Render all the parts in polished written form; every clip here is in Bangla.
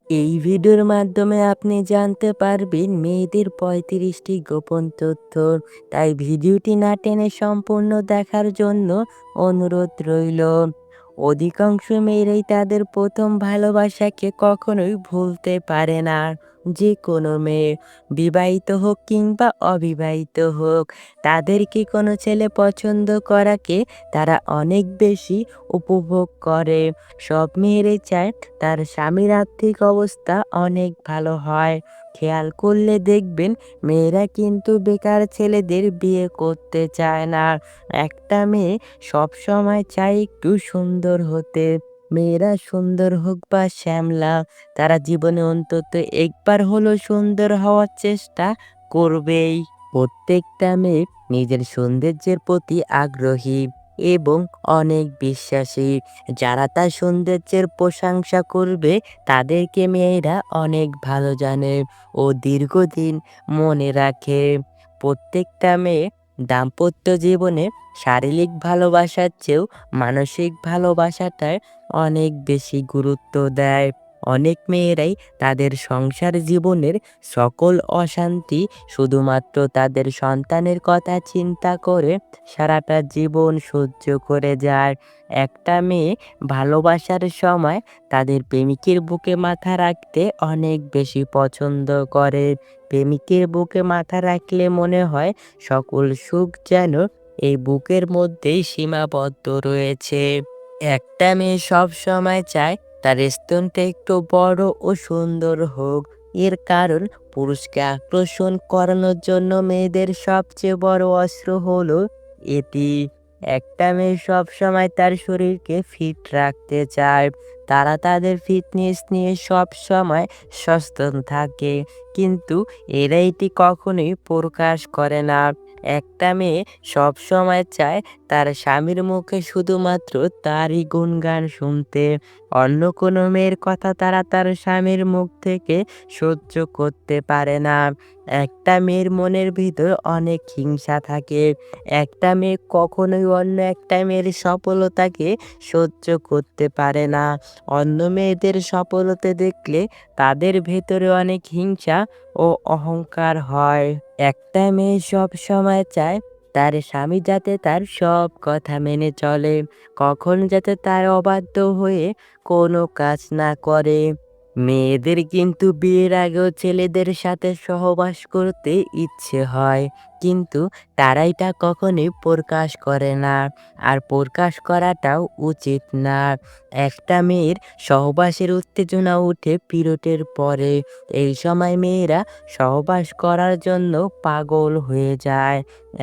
এই ভিডিওর মাধ্যমে আপনি জানতে পারবেন মেয়েদের ৩৫টি গোপন তথ্য। তাই ভিডিওটি না টেনে সম্পূর্ণ দেখার জন্য অনুরোধ রইল। অধিকাংশ মেয়েরাই তাদের প্রথম ভালোবাসাকে কখনোই ভুলতে পারে না। যে কোনো মেয়ে, বিবাহিত হোক কিংবা অবিবাহিত হোক, তাদেরকে কোনো ছেলে পছন্দ করাকে তারা অনেক বেশি উপভোগ করে। সব মেয়েরাই চায় তার স্বামীর আর্থিক অবস্থা অনেক ভালো হয়। খেয়াল করলে দেখবেন মেয়েরা কিন্তু বেকার ছেলেদের বিয়ে করতে চায় না। একটা মেয়ে সবসময় চায় একটু সুন্দর হতে। মেয়েরা সুন্দর হোক বা শ্যামলা, তারা জীবনে অন্তত একবার হলেও সুন্দর হওয়ার চেষ্টা করবেই। প্রত্যেকটা মেয়ে নিজের সৌন্দর্যের প্রতি আগ্রহী এবং অনেক বিশ্বাসী। যারা তার সৌন্দর্যের প্রশংসা করবে তাদেরকে মেয়েরা অনেক ভালো জানে ও দীর্ঘদিন মনে রাখে। প্রত্যেকটা মেয়ে দাম্পত্য জীবনে শারীরিক ভালোবাসার চেয়েও মানসিক ভালোবাসাটায় অনেক বেশি গুরুত্ব দেয়। অনেক মেয়েরাই তাদের সংসার জীবনের সকল অশান্তি শুধুমাত্র তাদের সন্তানের কথা চিন্তা করে সারাটা জীবন সহ্য করে যায়। একটা মেয়ে ভালোবাসার সময় তাদের প্রেমিকের বুকে মাথা রাখতে অনেক বেশি পছন্দ করে। প্রেমিকের বুকে মাথা রাখলে মনে হয় সকল সুখ যেন এই বুকের মধ্যেই সীমাবদ্ধ রয়েছে। একটা মেয়ে সব সময় চায় তার স্তনটা একটু বড় ও সুন্দর হোক। এর কারণ পুরুষকে আকর্ষণ করানোর জন্য মেয়েদের সবচেয়ে বড় অস্ত্র হলো এটি। একটা মেয়ে সবসময় তার শরীরকে ফিট রাখতে চায়। তারা তাদের ফিটনেস নিয়ে সবসময় সচেতন থাকে, কিন্তু এরা এটি কখনোই প্রকাশ করে না। একটা মেয়ে সবসময় চায় তার স্বামীর মুখে শুধুমাত্র তারই গুণগান শুনতে। অন্য কোনো মেয়ের কথা তারা তার স্বামীর মুখ থেকে সহ্য করতে পারে না। একটা মেয়ের মনের ভিতর অনেক হিংসা থাকে। একটা মেয়ে কখনোই অন্য একটা মেয়ের সফলতাকে সহ্য করতে পারে না। অন্য মেয়েদের সফলতা দেখলে তাদের ভেতরে অনেক হিংসা ও অহংকার হয়। একটা মেয়ে সব সময় চায় তার স্বামী যাতে তার সব কথা মেনে চলে, কখনো যাতে তার অবাধ্য হয়ে কোনো কাজ না করে। মেয়েদের কিন্তু বিয়ের আগেও ছেলেদের সাথে সহবাস করতে ইচ্ছে হয়, কিন্তু তারা এটা কখনোই প্রকাশ করে না। আর প্রকাশ করাটাও উচিত না। একটা মেয়ের সহবাসের উত্তেজনা উঠে পিরিয়ডের পরে। এই সময় মেয়েরা সহবাস করার জন্য পাগল হয়ে যায়।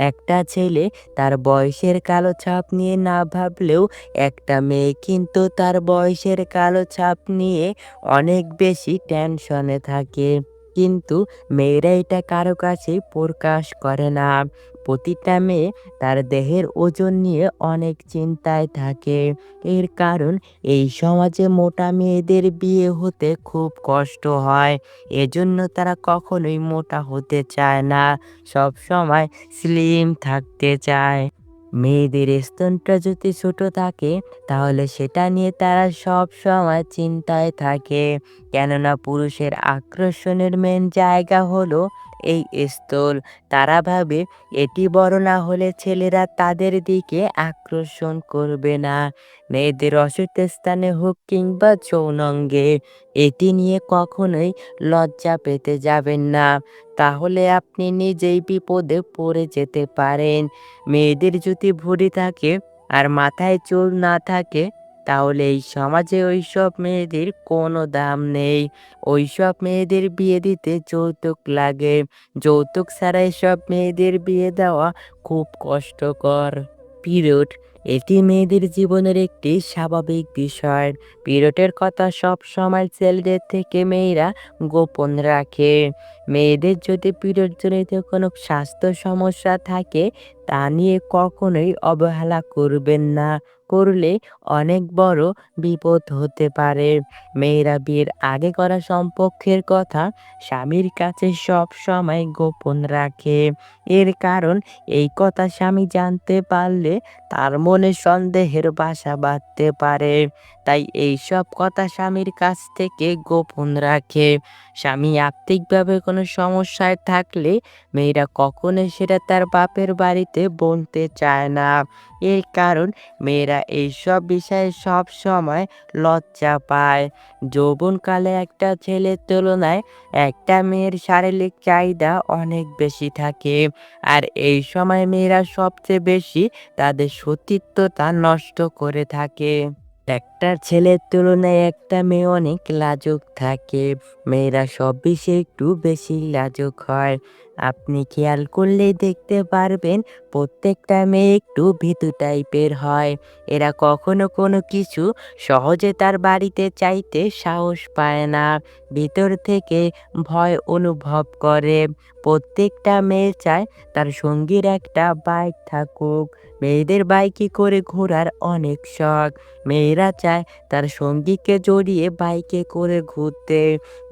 একটা ছেলে তার বয়সের কালো ছাপ নিয়ে না ভাবলেও একটা মেয়ে কিন্তু তার বয়সের কালো ছাপ নিয়ে অনেক বেশি টেনশনে থাকে। কিন্তু মেয়েরা এটা কারো কাছেই প্রকাশ করে না। প্রতিটা মেয়ে তার দেহের ওজন নিয়ে অনেক চিন্তায় থাকে। এর কারণ এই সমাজে মোটা মেয়েদের বিয়ে হতে খুব কষ্ট হয়। এজন্য তারা কখনোই মোটা হতে চায় না, সবসময় স্লিম থাকতে চায়। মেয়েদের স্তনটা যদি ছোট থাকে তাহলে সেটা নিয়ে তারা সব সময় চিন্তায় থাকে, কেননা পুরুষের আকর্ষণের মেন জায়গা হলো এই স্তন। তারা ভাবে এটি বড় না হলে ছেলেরা তাদের দিকে আকর্ষণ করবে না। মেয়েদের অসুস্থ স্থানে হোক কিংবা যৌনাঙ্গে, এটি নিয়ে কখনোই লজ্জা পেতে যাবেন না, তাহলে আপনি নিজেই বিপদে পড়ে যেতে পারেন। মেয়েদের যদি ভুঁড়ি থাকে আর মাথায় চুল না থাকে, তাহলে এই সমাজে ওইসব মেয়েদের কোনো দাম নেই। ওইসব মেয়েদের বিয়ে দিতে যৌতুক লাগে। যৌতুক ছাড়া এসব মেয়েদের বিয়ে দেওয়া খুব কষ্টকর। পিরিয়ড, এটি মেয়েদের জীবনের একটি স্বাভাবিক বিষয়। পিরিয়ডের কথা সব সময় ছেলেদের থেকে মেয়েরা গোপন রাখে। মেয়েদের যদি পিরিয়ডজনিত কোনো স্বাস্থ্য সমস্যা থাকে, তা নিয়ে কখনোই অবহেলা করবেন না। করলে অনেক বড় বিপদ হতে পারে। মেয়েরা বিয়ের আগে করা সম্পর্কের কথা স্বামীর কাছে সব সময় গোপন রাখে। এর কারণ এই কথা স্বামী জানতে পারলে তার মনে সন্দেহের বাসা বাঁধতে পারে। তাই এইসব কথা স্বামীর কাছ থেকে গোপন রাখে। স্বামী আর্থিকভাবে কোনো সমস্যায় থাকলে মেয়েরা কখনোই সেটা তার বাপের বাড়িতে বলতে চায় না। এর কারণ মেয়েরা এইসব বিষয়ে সব সময় লজ্জা পায়। যৌবনকালে একটা ছেলের তুলনায় একটা মেয়ের শারীরিক চাহিদা অনেক বেশি থাকে। আর এই সময় মেয়েরা সবচেয়ে বেশি তাদের সতীত্বতা নষ্ট করে থাকে। একটা ছেলের তুলনায় একটা মেয়ে অনেক লাজুক থাকে। মেয়েরা সব বিষয়ে একটু বেশি লাজুক হয়। আপনি খেয়াল করলেই দেখতে পারবেন প্রত্যেকটা মেয়ে একটু ভীতু টাইপের হয়। এরা কখনো কোনো কিছু সহজে তার বাড়িতে চাইতে সাহস পায় না। ভিতর থেকে ভয় অনুভব করে। প্রত্যেকটা মেয়ে চায় তার সঙ্গীর একটা বাইক থাকুক। মেয়েদের বাইকে করে ঘোরার অনেক শখ। মেয়েরা চায় তার সঙ্গীকে জড়িয়ে বাইকে করে ঘুরতে।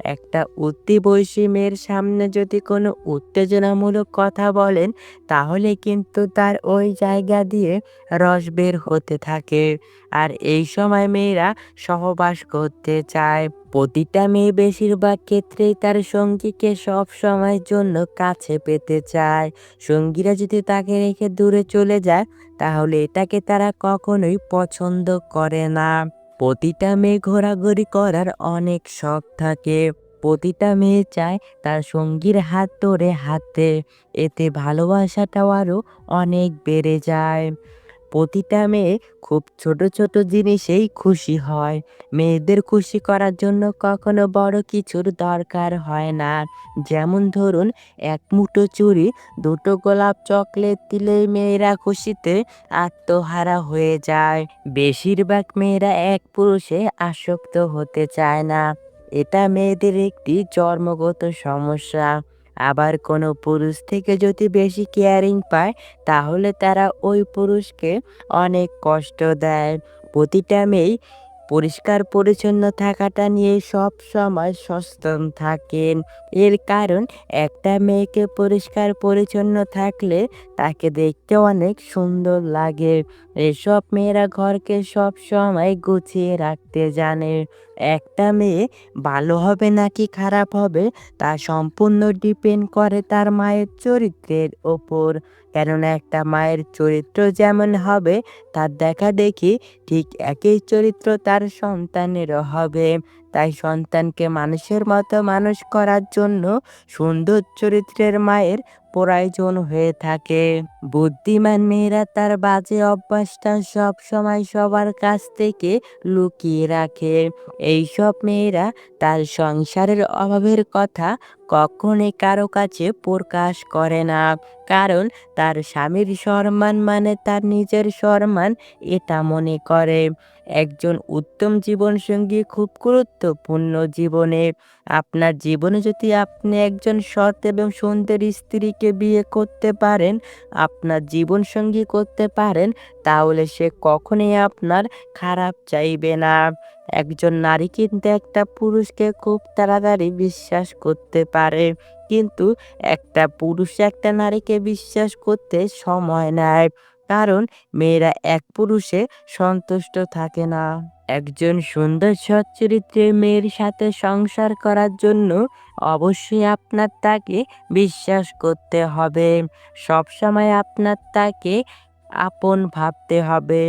একটা উঠতি বয়সী মেয়ের সামনে যদি কোনো উত্তেজনামূলক কথা বলেন, তাহলে কিন্তু তার ওই জায়গা দিয়ে রস বের হতে থাকে। আর এই সময় মেয়েরা সহবাস করতে চায়। প্রতিটা মেয়ে বেশিরভাগ ক্ষেত্রেই তার সঙ্গীকে সব সময়ের জন্য কাছে পেতে চায়। সঙ্গীরা যদি তাকে রেখে দূরে চলে যায়, তাহলে এটাকে তারা কখনোই পছন্দ করে না। প্রতিটা মেয়ে ঘোরাঘুরি করার অনেক শখ থাকে। প্রতিটা মেয়ে চায় তার সঙ্গীর হাত ধরে হাঁটতে। এতে ভালোবাসাটাও আরো অনেক বেড়ে যায়। প্রতিটা মেয়ে খুব ছোট ছোট জিনিসেই খুশি হয়। মেয়েদের খুশি করার জন্য কখনো বড় কিছুর দরকার হয় না। যেমন ধরুন, এক মুঠো চুড়ি, দুটো গোলাপ, চকলেট দিলেই মেয়েরা খুশিতে আত্মহারা হয়ে যায়। বেশিরভাগ মেয়েরা এক পুরুষে আসক্ত হতে চায় না। এটা মেয়েদের একটি জন্মগত সমস্যা। আবার কোনো পুরুষ থেকে যদি বেশি কেয়ারিং পায়, তাহলে তারা ওই পুরুষকে অনেক কষ্ট দেয়। প্রতিটা মেয়েই পরিষ্কার পরিচ্ছন্ন থাকাটা নিয়ে সব সময় সচেতন থাকেন। এর কারণ একটা মেয়েকে পরিষ্কার পরিচ্ছন্ন থাকলে তাকে দেখতে অনেক সুন্দর লাগে। এসব মেয়েরা ঘরকে সব সময় গুছিয়ে রাখতে জানে। একটা মেয়ে ভালো হবে নাকি খারাপ হবে তা সম্পূর্ণ ডিপেন্ড করে তার মায়ের চরিত্রের ওপর। কেননা একটা মায়ের চরিত্র যেমন হবে, তার দেখাদেখি ঠিক একই চরিত্র তার সন্তানেরও হবে। তাই সন্তানকে মানুষের মতো মানুষ করার জন্য সুন্দর চরিত্রের মায়ের প্রয়োজন হয়ে থাকে। বুদ্ধিমান মেয়েরা তার বাজে অভ্যাসটা সব সময় সবার কাছ থেকে লুকিয়ে রাখে। এইসব মেয়েরা তার সংসারের অভাবের কথা কখনোই কারো কাছে প্রকাশ করে না। কারণ তার স্বামীর সম্মান মানে তার নিজের সম্মান, এটা মনে করে। একজন উত্তম জীবনসঙ্গী খুব গুরুত্বপূর্ণ জীবনে। আপনার জীবনে যদি আপনি একজন সৎ এবং সুন্দরী স্ত্রীকে বিয়ে করতে পারেন, আপনার জীবনসঙ্গী করতে পারেন, তাহলে সে কখনোই আপনার খারাপ চাইবে না। একজন নারী কিন্তু একটা পুরুষকে খুব তাড়াতাড়ি বিশ্বাস করতে পারে। কিন্তু একটা পুরুষ একটা নারীকে বিশ্বাস করতে সময় নেয়। কারণ মেয়েরা এক পুরুষে সন্তুষ্ট থাকে না। একজন সুন্দর সৎ চরিত্রের মেয়ের সাথে সংসার করার জন্য অবশ্যই আপনার তাকে বিশ্বাস করতে হবে। সবসময় আপনার তাকে আপন ভাবতে হবে।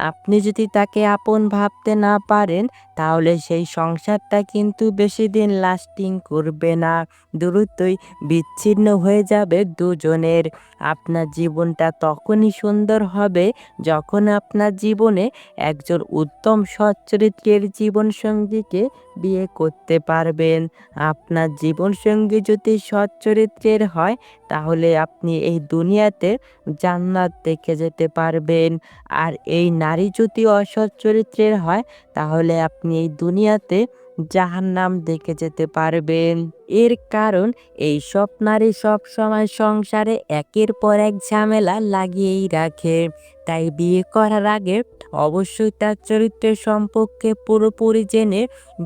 আপনি যদি তাকে আপন ভাবতে না পারেন, তাহলে সেই সংসারটা কিন্তু বেশি দিন লাস্টিং করবে না। দ্রুতই বিচ্ছিন্ন হয়ে যাবে দুজনের। আপনার জীবনটা তখনই সুন্দর হবে যখন আপনার জীবনে একজন উত্তম সৎ চরিত্রের জীবনসঙ্গীকে বিয়ে করতে পারবেন। আপনার জীবনসঙ্গী যদি সৎ চরিত্রের হয়, তাহলে আপনি এই দুনিয়াতে জান্নাত দেখে যেতে পারবেন। আর এই নারী যদি অসৎ চরিত্রের হয়, তাহলে আপনি এই দুনিয়াতে জাহান্নাম দেখে যেতে পারবেন। এর কারণ এইসব নারী সবসময় সংসারে একের পর এক ঝামেলা লাগিয়েই রাখে। তাই বিয়ে করার আগে অবশ্যই তার চরিত্রের সম্পর্কে পুরোপুরি জেনে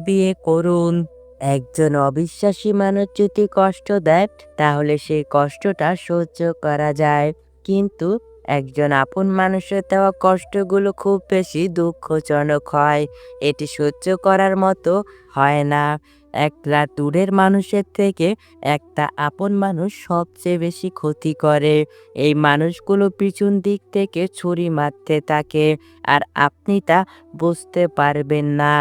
বিয়ে করুন। একজন অবিশ্বাসী মানুষ যদি কষ্ট দেয় তাহলে সেই কষ্টটা সহ্য করা যায়, কিন্তু একজন আপন মানুষের দেওয়া কষ্টগুলো খুব বেশি দুঃখজনক হয়। এটি সহ্য করার মতো হয় না। একটা দূরের মানুষের থেকে একটা আপন মানুষ সবচেয়ে বেশি ক্ষতি করে। এই মানুষগুলো পিছন দিক থেকে ছুরি মারতে থাকে, আর আপনি তা বুঝতে পারবেন না।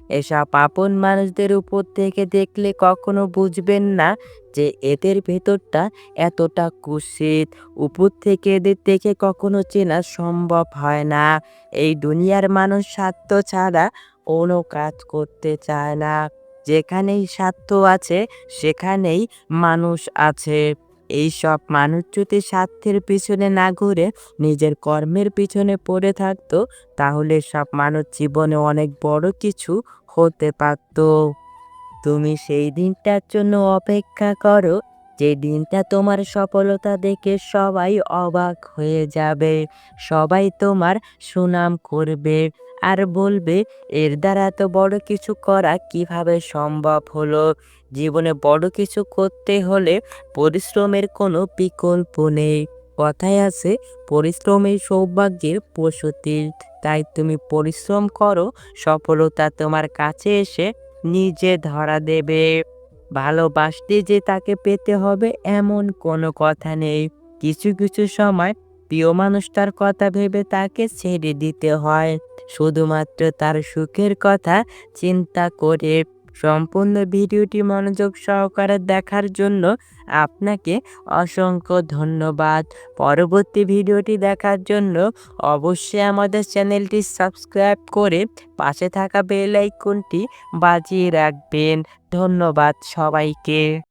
এসব আপন মানুষদের উপর থেকে দেখলে কখনো বুঝবেন না যে এদের ভেতরটা এতটা কুৎসিত। উপর থেকে এদের দেখে কখনো চেনা সম্ভব হয় না। এই দুনিয়ার মানুষ স্বার্থ ছাড়া কোনো কাজ করতে চায় না। যেখানেই স্বার্থ আছে সেখানেই মানুষ আছে। এইসব মানুষ যদি স্বার্থের পিছনে না ঘুরে নিজের কর্মের পিছনে পড়ে থাকতো তাহলে সব মানুষ জীবনে অনেক বড় কিছু হতে পারত। তুমি সেই দিনটার জন্য অপেক্ষা করো, যে দিনটা তোমার সফলতা দেখে সবাই অবাক হয়ে যাবে। সবাই তোমার সুনাম করবে আর বলবে, এর দ্বারা এত বড় কিছু করা কিভাবে সম্ভব হলো। জীবনে বড় কিছু করতে হলে পরিশ্রমের কোনো বিকল্প নেই। কথায় আছে, পরিশ্রমের সৌভাগ্যের প্রসূতি। তাই তুমি পরিশ্রম করো, সফলতা তোমার কাছে এসে নিজে ধরা দেবে। ভালোবাসতে যে তাকে পেতে হবে এমন কোনো কথা নেই। কিছু কিছু সময় প্রিয় মানুষটার কথা ভেবে তাকে ছেড়ে দিতে হয়, শুধুমাত্র তার সুখের কথা চিন্তা করে। সম্পূর্ণ ভিডিওটি মনোযোগ সহকারে দেখার জন্য আপনাকে অসংখ্য ধন্যবাদ। পরবর্তী ভিডিওটি দেখার জন্য অবশ্যই আমাদের চ্যানেলটি সাবস্ক্রাইব করে পাশে থাকা বেল আইকনটি বাজিয়ে রাখবেন। ধন্যবাদ সবাইকে।